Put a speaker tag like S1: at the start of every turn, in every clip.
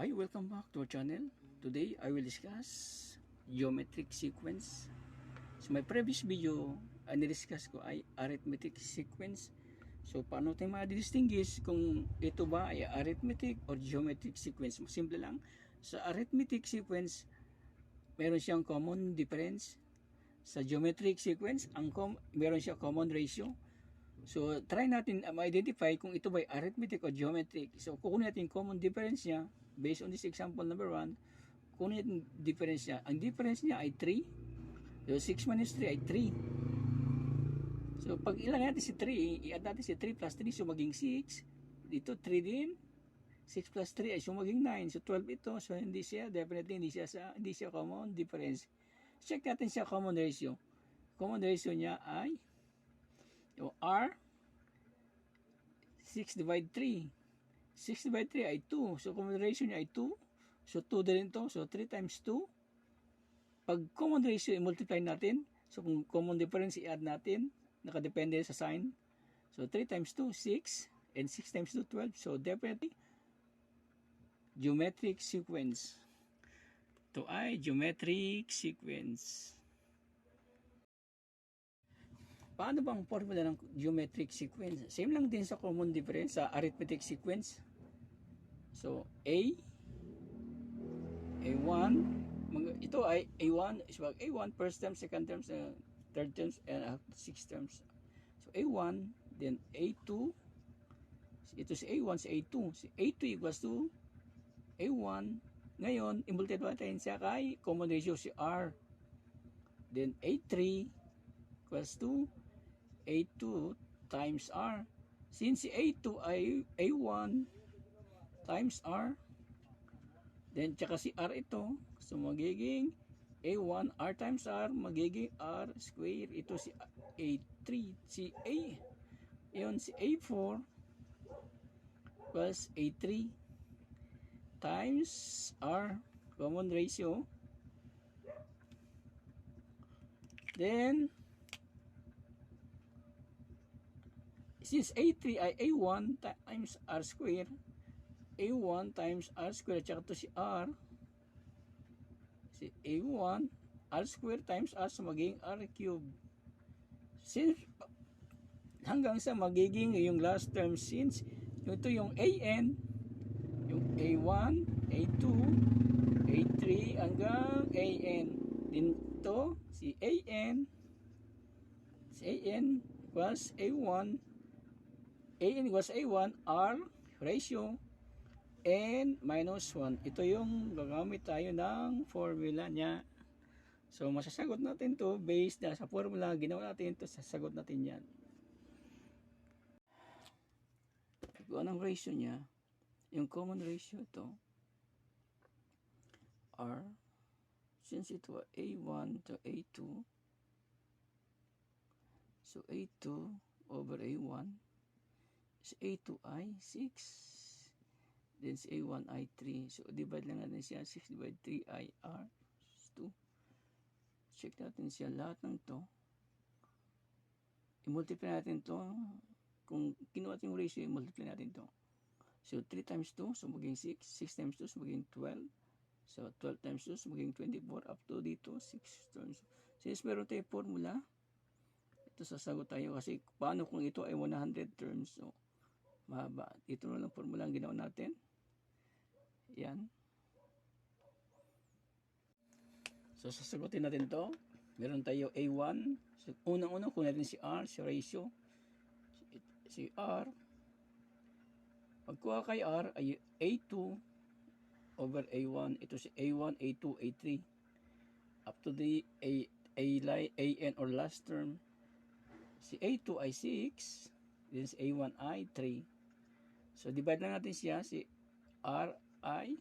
S1: Hi, welcome back to our channel. Today, I will discuss geometric sequence. So, my previous video, ni-discuss ko ay arithmetic sequence. So, paano tayo ma-distinguish kung ito ba ay arithmetic or geometric sequence? Simple lang. Sa arithmetic sequence, meron siyang common difference. Sa geometric sequence, meron siyang common ratio. So, try natin ma-identify kung ito ba ay arithmetic o geometric. So, kukunin natin common difference niya. Based on this example number 1, kunin natin difference niya. Ang difference niya ay 3. So, 6 minus 3 ay 3. So, pag ilan natin si 3, i-add natin si 3 plus 3, so maging 6. Dito, 3 din. 6 plus 3 ay so maging 9. So, 12 ito. So, definitely hindi siya common difference. Check natin siya common ratio. Common ratio niya ay yung R, 6 divide 3. 6 divide 3 ay 2. So, common ratio niya ay 2. So, 2 din to. So, 3 times 2. Pag common ratio, i-multiply natin. So, kung common difference, i-add natin. Nakadepende sa sign. So, 3 times 2, 6. And 6 times 2, 12. So, definitely, geometric sequence. Ito ay geometric sequence. Paano bang formula ng geometric sequence? Same lang din sa common difference sa arithmetic sequence. So, A1, ito ay A1, A1, first term, second term, third terms, and sixth terms. So, A1, then A2, ito si A1, si A2. Si A2 equals to A1. Ngayon, i-multiply natin siya kay common ratio si R. Then, A3 equals to A2 times R. Since si A2 ay A1 times R, then tsaka si R ito, so magiging A1 R times R, magiging R square. Ito si A3, si A4 plus A3 times R, common ratio. Then since A3 ay A1 times R square, A1 times R square, tsaka to si R, si A1 R square times R, so magiging R cube. Since hanggang sa magiging yung last term, since ito yung AN, yung A1, A2, A3 hanggang AN. Dito si AN equals A1, AN equals A1 R ratio N minus 1. Ito yung gagamit tayo ng formula niya. So, masasagot natin to based na sa formula. Ginawa natin to, sasagot natin yan. Kung anong ratio niya, yung common ratio ito, R, since ito A1 to A2, so A2 over A1, is A2 ay 6. Then si A1 ay 3. So, divide lang natin siya. 6 divide 3 ay R. 2. Check natin siya. Lahat ng to. I-multiply natin to. Kung kinuha natin yung ratio, i-multiply natin to. So, 3 times 2, so maging 6. 6 times 2, so maging 12. So, 12 times 2, so maging 24. Up to dito, 6 terms. Since meron tayo formula, ito sasagot tayo. Kasi paano kung ito ay 100 terms? So, mahaba. Ito na lang formula ang ginawa natin. Yan. So, sasagutin natin to. Meron tayo A1. So, unang-unang kung natin si R, si ratio. Si R. Pagkuha kay R ay A2 over A1. Ito si A1, A2, A3. Up to the AN or last term. Si A2 ay 6. Then si A1 ay 3. So, divide lang natin siya. Si R ay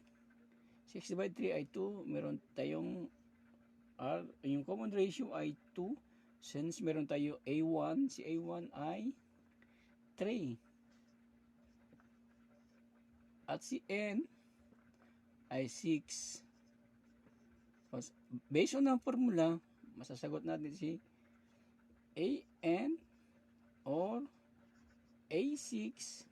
S1: 6 divide 3 ay 2. Meron tayong R, yung common ratio ay 2. Since meron tayo A1, si A1 ay 3. At si N ay 6. Based on ang formula, masasagot natin si AN or A6,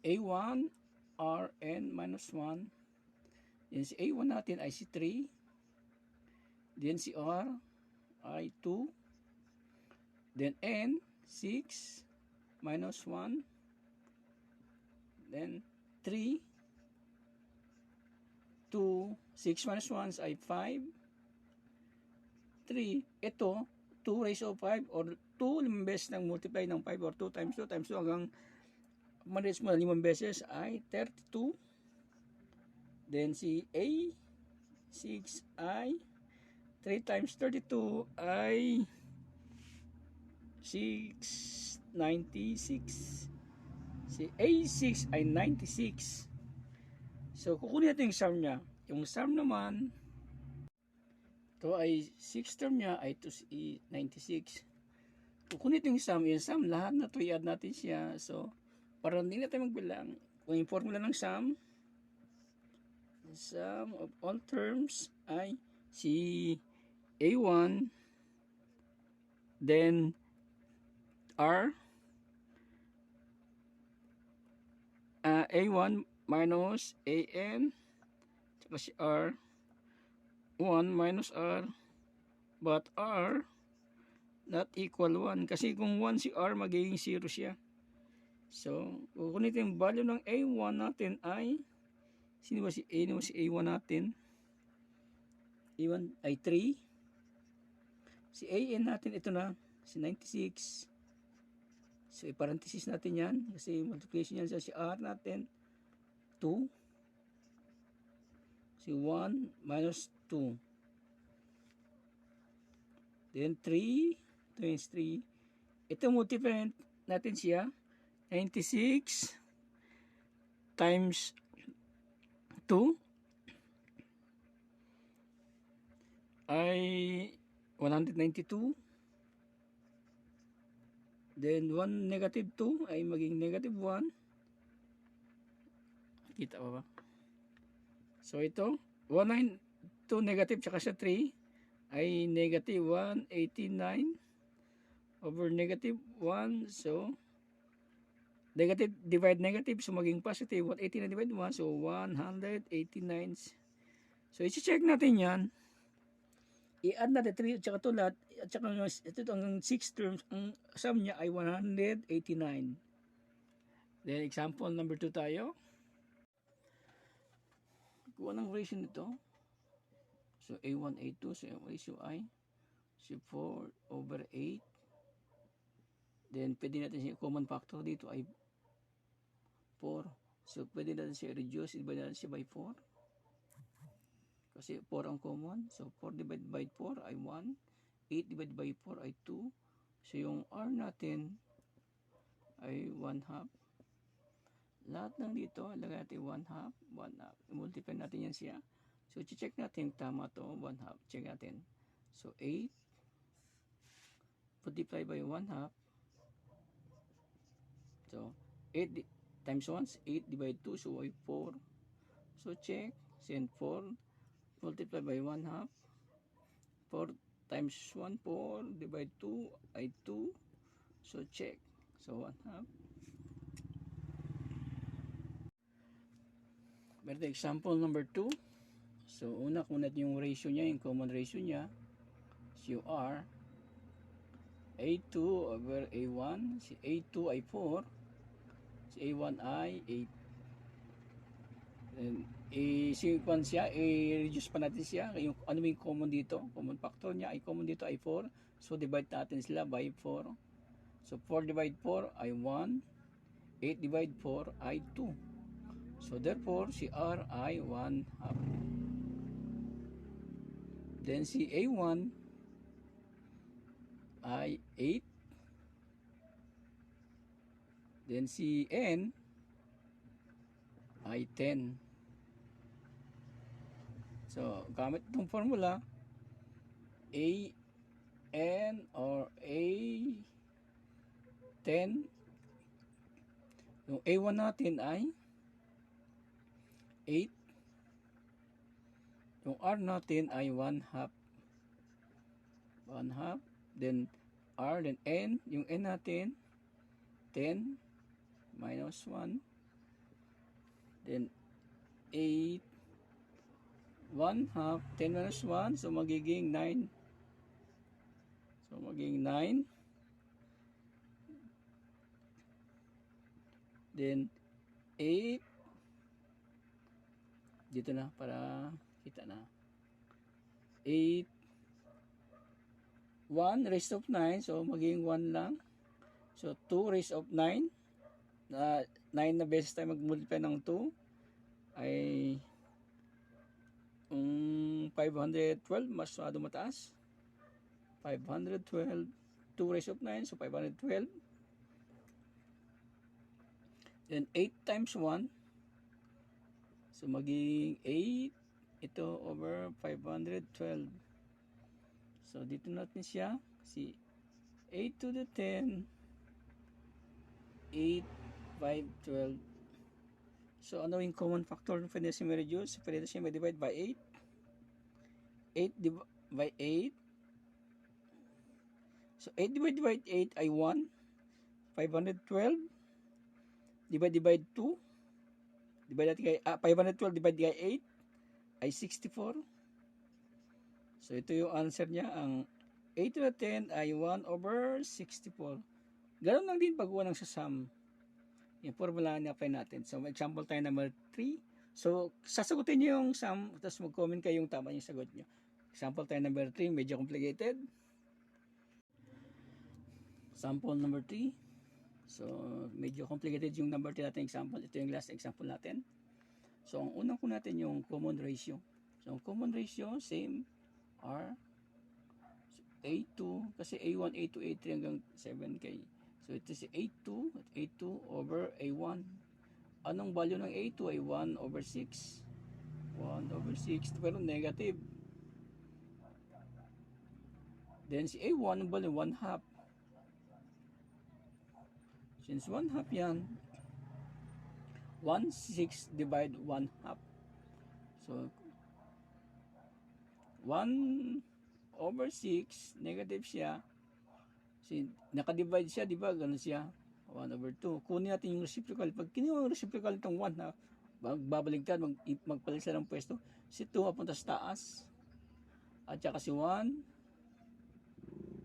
S1: A1 R, N minus 1. Then si A1 natin ay si 3. Then si R ay 2. Then N, 6 minus 1. Then 3. 2, 6 minus 1 ay 5. 3, ito, 2 raised of 5 or 2 limang beses ng multiply ng 5 or 2 times 2 times 2 hanggang ma-raise mo na 5 beses ay 32. Then si A, 6 ay 3 times 32 ay 696. Si A6 ay 96. So, kukunin natin yung sum niya. Yung sum naman, ito ay 6 term niya ay 96. Kukunin natin yung sum, lahat na ito i-add natin siya. So, para hindi na tayo magbilang, kung yung formula ng sum of all terms ay si A1, then R, A1 minus AN, tsaka si R, 1 minus R, but R not equal 1. Kasi kung 1 si R, magiging 0 siya. So, kukunin yung value ng A1 natin ay, sino ba si A1 natin? A1 ay 3. Si AN natin, ito na, si 96. So, i-parenthesis natin yan, kasi multiplication yan sa si R natin, 2. Si 1 minus 2. Then 3 times 3. Ito multiply natin siya. 96 times 2 ay 192. Then 1 negative 2 ay maging negative 1. Kita pa ba? So ito, 192 negative tsaka sa 3 ay negative 189 over negative 1. So, negative divide negative. So, maging positive 189 divide 1. So, 189. So, i-check natin yan. I-add natin 3 at saka 2 lahat. At saka ito hanggang 6 terms. Ang sum niya ay 189. Then, example number 2 tayo. Kuha ng ratio nito. So, A1, A2. So, yung ratio ay si 4 over 8. Then, pwede natin siya common factor dito ay 4. So, pwede natin siya reduce. Divide natin siya by 4. Kasi 4 ang common. So, 4 divided by 4 ay 1. 8 divided by 4 ay 2. So, yung R natin ay 1 half. Lahat ng dito, lagay natin 1 half. 1 half. I-multiply natin yan siya. So, check natin tama to 1 half. Check natin. So, 8 multiply by 1 half. So, 8 times 1 8 divided 2. So, ay 4. So, check. Send 4 multiply by 1 half. 4 times 1, 4 divide 2 ay 2. So, check. So, 1 half. Meron example number 2. So, una kunat yung ratio niya, yung common ratio niya. So, R A2 over A1. Si A2 ay 4. Si A1 ay 8. Then, i-sequence siya, i-reduce pa natin siya. Yung, ano yung common dito? Common factor niya ay common dito ay 4. So, divide natin sila by 4. So, 4 divide 4 ay 1. 8 divide 4 ay 2. So, therefore, si R ay 1 half. Then, si A1 ay 8. Then, si N ay 10. So, gamit itong formula, A, N, or A, 10. Yung A1 natin ay 8. Yung R natin ay 1 half. 1 half. Then, R, then N. Yung N natin, 10 minus 1. Then 8, 1 half, 10 minus 1, so magiging 9. So magiging 9. Then 8, dito na para kita na. 8, 1 raised of 9, so magiging 1 lang. So 2 raised of 9, 9 na beses tayo mag-multiply ng 2 ay 512, masyado mataas. 512, 2 raised of 9, so 512. Then 8 times 1, so magiging 8 ito over 512. So dito natin siya, si 8 to the 10, 8, 5, 12. So ano yung common factor ng pwede siya ma-reduce? Pwede siya ma-divide by 8. 8 by 8. So 8 divided by 8 ay 1. 512 divide 2. Divide natin kay 512 divide kay 8 ay 64. So ito yung answer niya. Ang 8 to the 10 ay 1 over 64. Ganun lang din pagkuha ng sa sum. Yung formula na apply natin. So example tayo number 3. So sasagutin niyo yung sum, tapos mag-comment kayo yung tama yung sagot niyo. Example tayo number 3, medyo complicated. Sample number 3. So medyo complicated yung number 3 natin example. Ito yung last example natin. So ang unang po natin yung common ratio. So ang common ratio, same, R. So, A2, kasi A1, A2, A3 hanggang 7K. So ito si A2 at A2 over A1. Anong value ng A2 ay 1 over 6. 1 over 6, pero negative. Then si A1, ang value 1 half. Since 1 half yan, 1, 6 divide 1 half. So 1 over 6, negative siya. Kasi nakadivide siya, di ba? Ganun siya. 1 over 2. Kunin natin yung reciprocal. Pag kinuha yung reciprocal itong 1 half, babaligtad, magpalit sila ng pwesto. Si 2 papunta sa taas. At saka si 1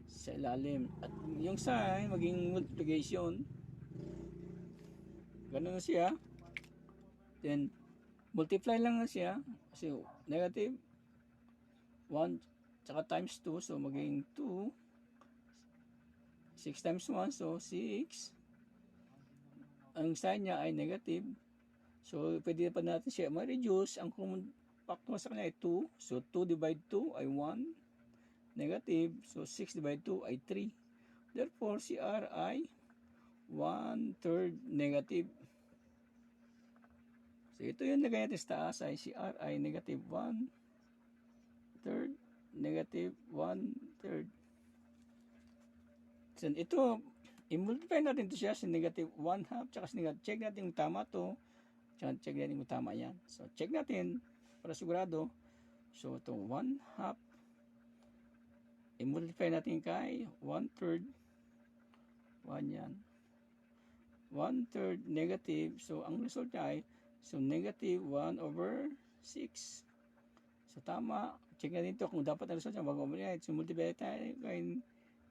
S1: sa ilalim. At yung sign, maging multiplication. Ganun na siya. Then, multiply lang na siya. Kasi negative 1 tsaka times 2. So, maging 2. 6 times 1. So, 6. Ang sign niya ay negative. So, pwede pa natin siya ma-reduce. Ang common factor sa kanya ay 2. So, 2 divide 2 ay 1. Negative. So, 6 divide 2 ay 3. Therefore, si R ay 1/3 negative. So, ito yung lagay natin sa taas ay si R ay negative 1/3 negative 1/3. So, ito, i-multiply natin ito siya sa negative 1 half tsaka sa negative. Check natin kung tama to. Tsaka check natin kung tama yan. So, check natin para sigurado. So, ito 1 half. I-multiply natin kay 1/3. 1 yan. 1/3 negative. So, ang result niya ay so negative 1 over 6. So, tama. Check natin ito kung dapat ang result niya. So, multiply tayo kay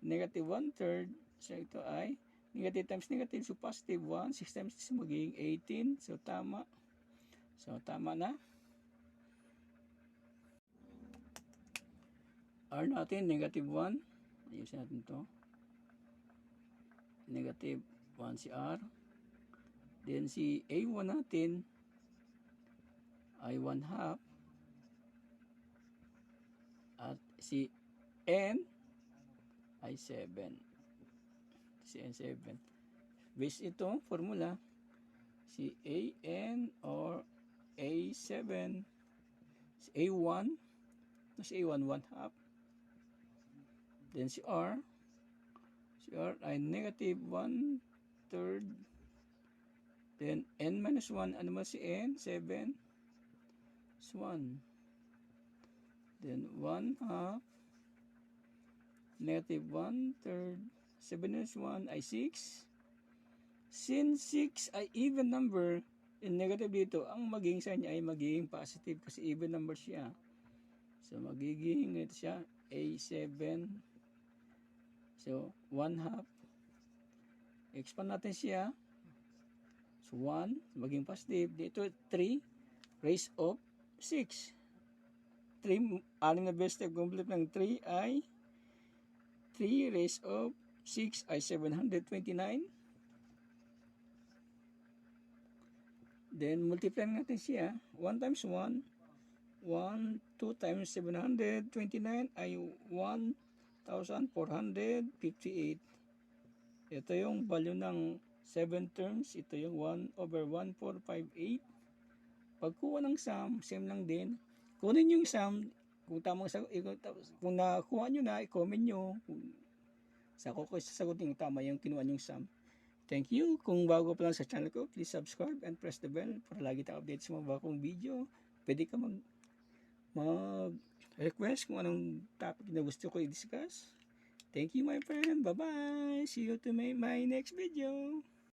S1: negative 1/3. So, ito ay negative times negative. So, positive 1. 6 times 6 magiging 18. So, tama. So, tama na. R natin, negative 1. Ayusin natin ito. Negative 1 si R. Then, si A1 natin ay 1 half. At si N ay 7. Si N 7. Based ito, formula, si AN or A7, si A1, si A1, 1 half. Then si R ay negative 1/3. Then N minus 1, ano ba si N? 7. Is 1. Then 1 half. Negative 1/3. 7 minus 1 ay 6. Since 6 ay even number, yung negative dito, ang magiging sign niya ay magiging positive kasi even number siya. So, magiging ito siya, A7. So, 1/2. Expand natin siya. So, 1, maging positive. Dito, 3, raise of 6. 3, anim na best step complete ng 3 ay 3 raise of 6 ay 729. Then, multiply natin siya. 1 times 1, 1, 2 times 729 ay 1,458. Ito yung value ng 7 terms. Ito yung 1/1458. Pagkuha ng sum, same lang din. Kunin yung sum. Kung tamang kung nakuha nyo na, i-comment nyo. Sa ko sasagutin yung tama yung kinuha yung sum. Thank you. Kung bago pa lang sa channel ko, please subscribe and press the bell para lagi tayo update sa mga bagong video. Pwede ka mag-request kung anong topic na gusto ko i-discuss. Thank you, my friend. Bye-bye. See you to my next video.